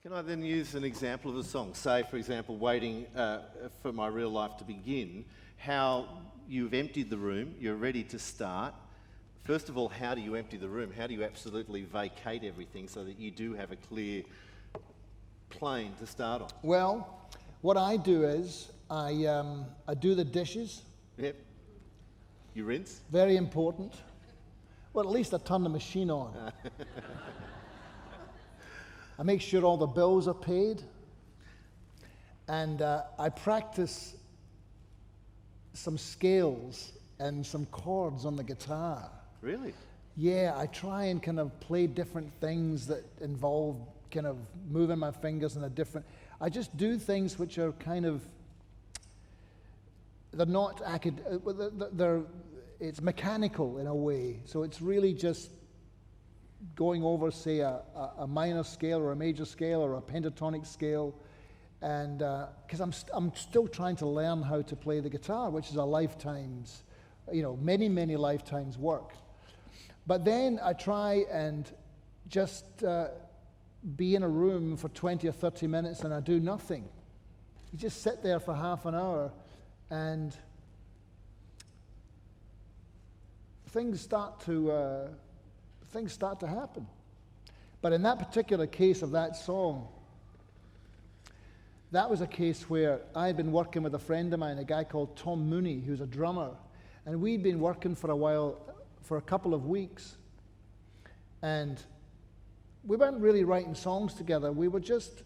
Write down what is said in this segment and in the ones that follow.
Can I then use an example of a song? Say, for example, Waiting for My Real Life to Begin, how you've emptied the room, you're ready to start. First of all, how do you empty the room? How do you absolutely vacate everything so that you do have a clear plane to start on? Well, what I do is I do the dishes. Yep. You rinse? Very important. Well, at least I turn the machine on. I make sure all the bills are paid. And I practice some scales and some chords on the guitar. Really? Yeah, I try and kind of play different things that involve kind of moving my fingers in a different... I just do things which are kind of... They're not it's mechanical in a way. So it's really just going over, say, a minor scale or a major scale or a pentatonic scale. And because I'm still trying to learn how to play the guitar, which is a lifetime's, many, many lifetimes' work. But then I try and just be in a room for 20 or 30 minutes and I do nothing. You just sit there for half an hour and things start to happen. But in that particular case of that song, that was a case where I had been working with a friend of mine, a guy called Tom Mooney, who's a drummer, and we'd been working for a while, for a couple of weeks, and we weren't really writing songs together. We were just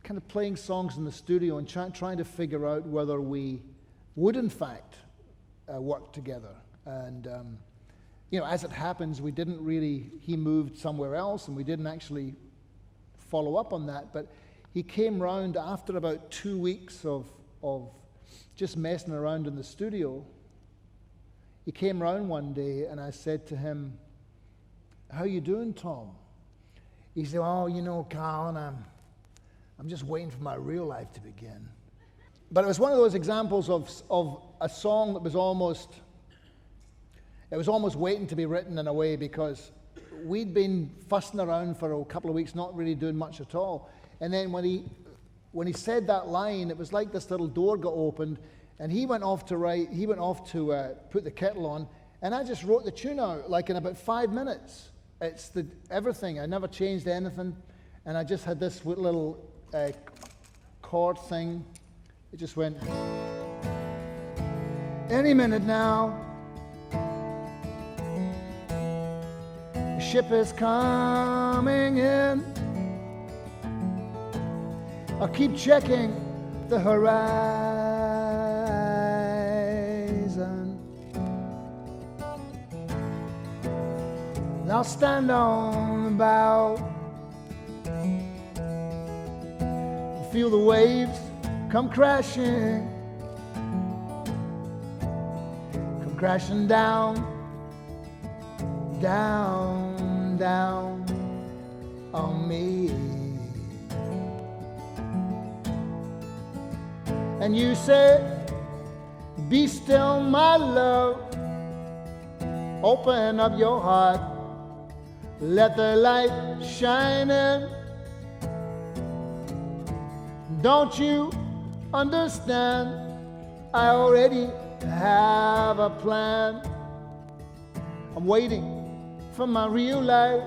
kind of playing songs in the studio and trying to figure out whether we would in fact work together. And as it happens, we didn't really, he moved somewhere else and we didn't actually follow up on that, but he came round after about 2 weeks of just messing around in the studio. He came round one day and I said to him, "How you doing, Tom?" He said, "Oh, Colin, I'm just waiting for my real life to begin." But it was one of those examples of a song that was almost waiting to be written in a way, because we'd been fussing around for a couple of weeks, not really doing much at all. And then when he said that line, it was like this little door got opened, and he went off to put the kettle on, and I just wrote the tune out like in about 5 minutes. It's everything. I never changed anything, and I just had this little chord thing. It just went, "Any minute now, the ship is coming in. I'll keep checking the horizon. I'll stand on the bow, feel the waves come crashing down, down, down on me." And you say, "Be still, my love, open up your heart, let the light shine in. Don't you understand? I already have a plan. I'm waiting for my real life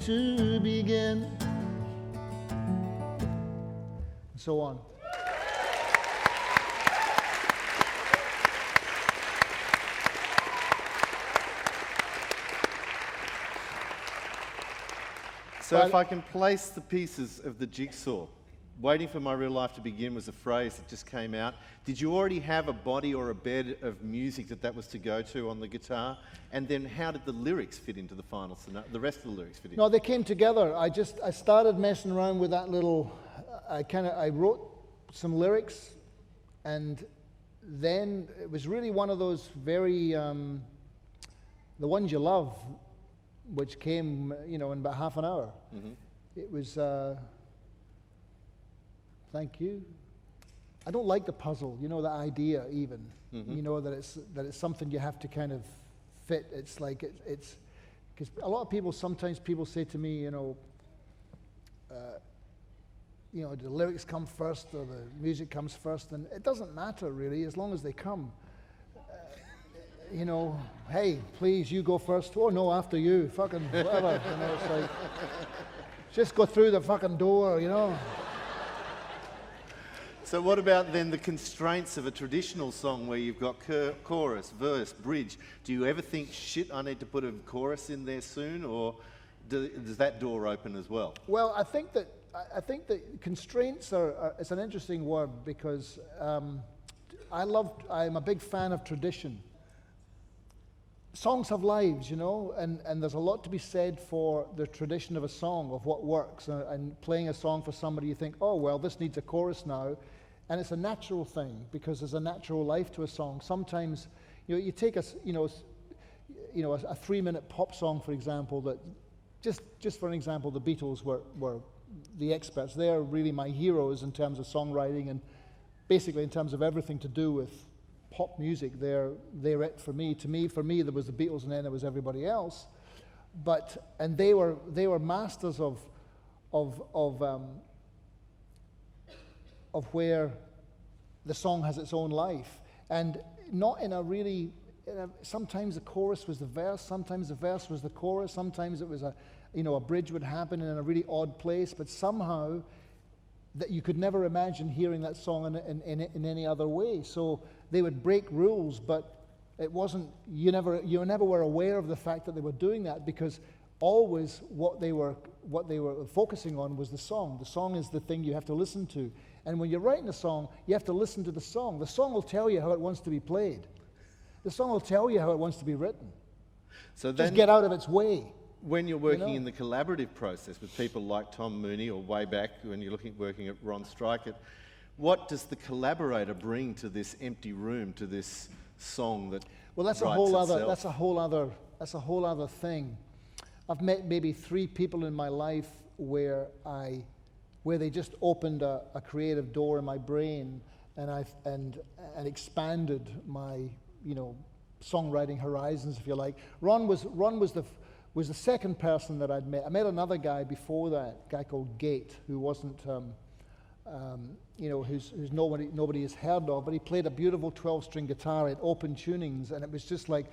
to begin." And so on. So if I can place the pieces of the jigsaw, "Waiting for my real life to begin" was a phrase that just came out. Did you already have a body or a bed of music that was to go to on the guitar? And then how did the lyrics fit into the final sonata, the rest of the lyrics fit in? No, they came together. I started messing around with that little, I wrote some lyrics, and then it was really one of those very, the ones you love, which came, in about half an hour. Mm-hmm. It was, thank you. I don't like the puzzle, the idea even, Mm-hmm. that it's something you have to kind of fit. It's like, it's, because a lot of people, sometimes people say to me, the lyrics come first or the music comes first, and it doesn't matter really as long as they come. Hey, please, you go first. Oh no, after you, fucking whatever. It's like, just go through the fucking door, So what about then the constraints of a traditional song where you've got chorus, verse, bridge? Do you ever think, shit, I need to put a chorus in there soon, or does that door open as well? Well, I think that constraints it's an interesting word because I'm a big fan of tradition. Songs have lives, and there's a lot to be said for the tradition of a song, of what works. And playing a song for somebody, you think, oh, well, this needs a chorus now. And it's a natural thing because there's a natural life to a song. Sometimes, you take a 3-minute pop song, for example, that just for an example, the Beatles were the experts. They're really my heroes in terms of songwriting and basically in terms of everything to do with pop music. They're it for me. For me, there was the Beatles, and then there was everybody else. And they were masters of where the song has its own life, and not in a really. Sometimes the chorus was the verse, sometimes the verse was the chorus, sometimes it was a bridge would happen in a really odd place, but somehow that you could never imagine hearing that song in any other way. So they would break rules, but it wasn't. You never were aware of the fact that they were doing that because always what they were focusing on was the song. The song is the thing you have to listen to. And when you're writing a song, you have to listen to the song. The song will tell you how it wants to be played. The song will tell you how it wants to be written. So then, just get out of its way. When you're working in the collaborative process with people like Tom Mooney, or way back when you're working at Ron Strikett, what does the collaborator bring to this empty room, to this song that that's writes a whole itself? other. That's a whole other thing. I've met maybe 3 people in my life where they just opened a creative door in my brain and expanded my songwriting horizons, if you like. Ron was the second person that I'd met. I met another guy before that, a guy called Gate, who wasn't who's nobody has heard of, but he played a beautiful 12-string guitar at open tunings, and it was just like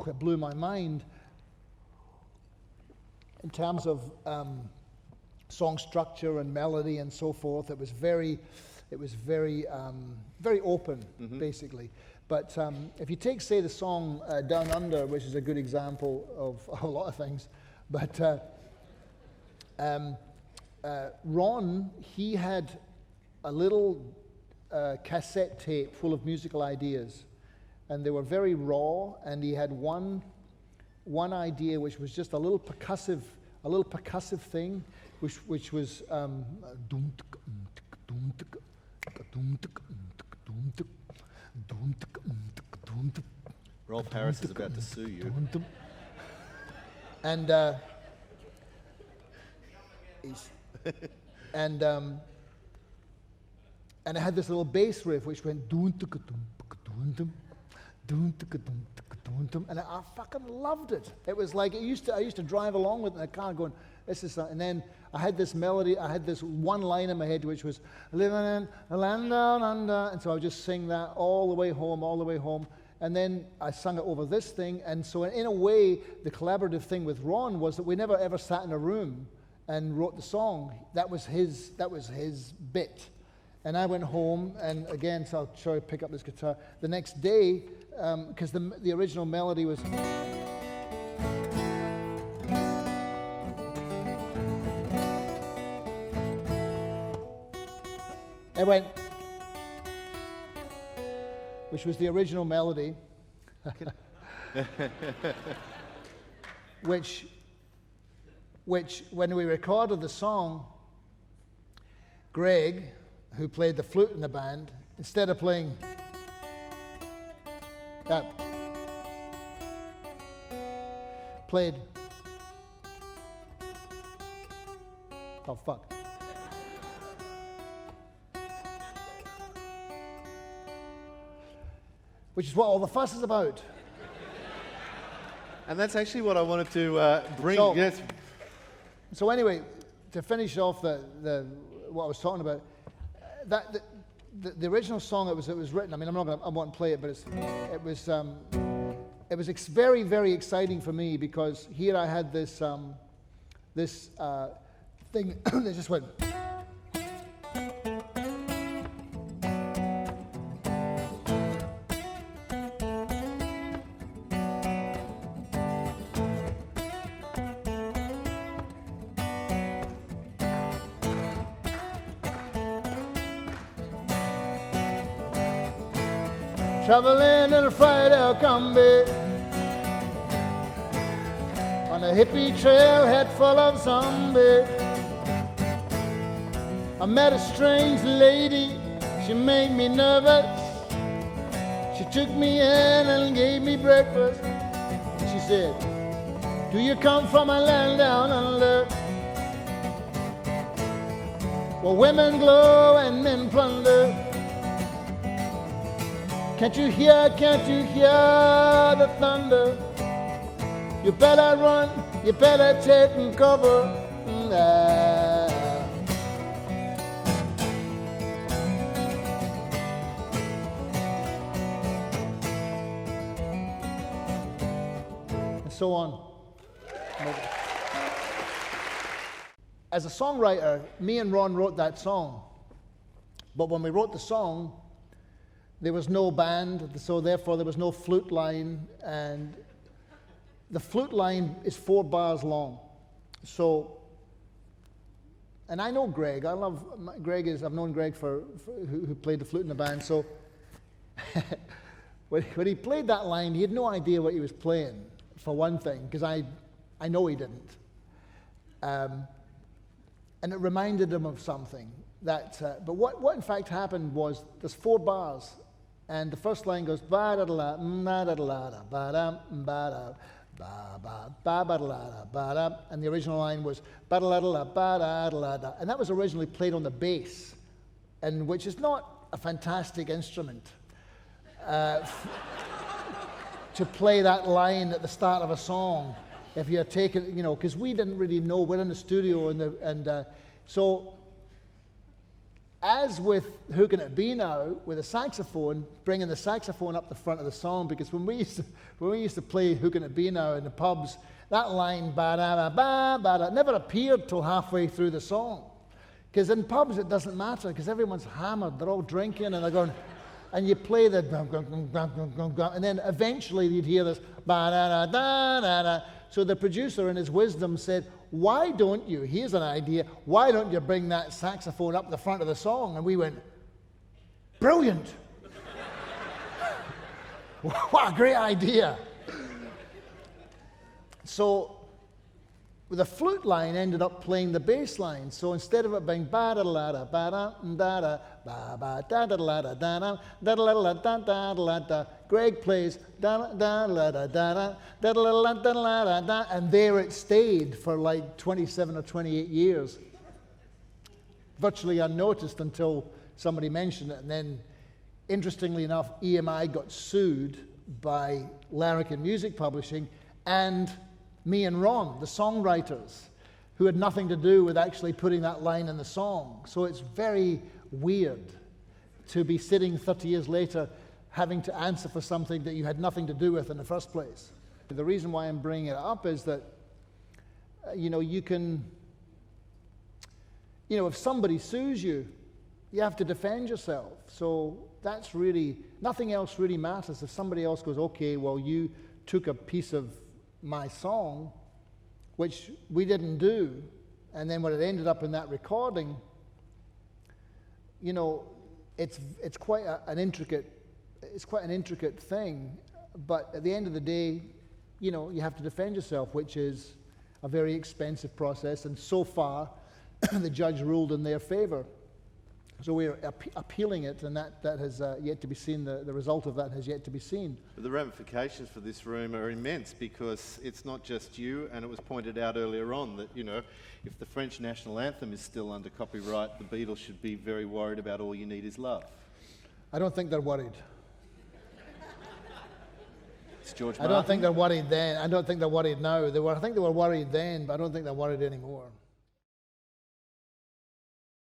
it blew my mind in terms of song structure and melody and so forth. It was very open, basically. But if you take, say, the song Down Under, which is a good example of a lot of things, but Ron, he had a little cassette tape full of musical ideas, and they were very raw, and he had one idea which was just a little percussive thing, which was Rolf Harris is about to sue you. And and it had this little bass riff which went and I fucking loved it. It was like I used to drive along with it in the car going, this is, and then I had this melody, I had this one line in my head which was living in a land down under, and so I would just sing that all the way home, and then I sung it over this thing, and so in a way, the collaborative thing with Ron was that we never ever sat in a room and wrote the song. That was his bit. And I went home, and again, so I'll try to pick up this guitar. The next day, because the original melody was... It went... which was the original melody. which, when we recorded the song, Greg, who played the flute in the band, instead of playing that, played, oh fuck. Which is what all the fuss is about. And that's actually what I wanted to bring. So anyway, to finish off what I was talking about, the original song it was written. I mean, I won't play it, but it was very, very exciting for me because here I had this thing that just went. Traveling in a Friday combi on a hippie trailhead full of zombies. I met a strange lady, she made me nervous. She took me in and gave me breakfast. She said, "Do you come from a land down under, where women glow and men plunder? Can't you hear the thunder? You better run, you better take cover." And so on. As a songwriter, me and Ron wrote that song. But when we wrote the song, there was no band, so therefore there was no flute line, and the flute line is 4 bars long. So, and I know Greg. I've known Greg who played the flute in the band. So, when he played that line, he had no idea what he was playing, for one thing, because I know he didn't. And it reminded him of something. But what in fact happened was there's 4 bars. And the first line goes ba da da la da da da ba da ba da ba ba ba ba da ba da, and the original line was ba da da ba da da, and that was originally played on the bass, and which is not a fantastic instrument to play that line at the start of a song. If you're taking, because we didn't really know. We're in the studio, so. As with Who Can It Be Now, with a saxophone, bringing the saxophone up the front of the song, because when we used to play Who Can It Be Now in the pubs, that line ba-da-ba-ba-ba-da never appeared till halfway through the song. Because in pubs it doesn't matter, because everyone's hammered, they're all drinking, and they're going, and you play the and then eventually you'd hear this ba-da-da-da-da-da. So the producer in his wisdom said, "Why don't you, here's an idea, why don't you bring that saxophone up the front of the song?" And we went, "Brilliant." What a great idea. So the flute line ended up playing the bass line. So instead of it being ba da da da ba da da ba ba da da da da da da da da da da, Greg plays da da da da da da da da da, and there it stayed for like 27 or 28 years, virtually unnoticed until somebody mentioned it. And then, interestingly enough, EMI got sued by Larrikin Music Publishing and me and Ron, the songwriters, who had nothing to do with actually putting that line in the song. So it's very weird to be sitting 30 years later having to answer for something that you had nothing to do with in the first place. The reason why I'm bringing it up is that, you can, if somebody sues you, you have to defend yourself. So that's really, nothing else really matters. If somebody else goes, "Okay, well, you took a piece of my song," which we didn't do, and then when it ended up in that recording, it's quite an intricate thing. But at the end of the day, you have to defend yourself, which is a very expensive process. And so far, the judge ruled in their favor. So we're appealing it, and that has yet to be seen. The result of that has yet to be seen. But the ramifications for this room are immense, because it's not just you, and it was pointed out earlier on that, if the French national anthem is still under copyright, the Beatles should be very worried about All You Need Is Love. I don't think they're worried. It's George I Martin. don't think they're worried then. I don't think they're worried now. I think they were worried then, but I don't think they're worried anymore.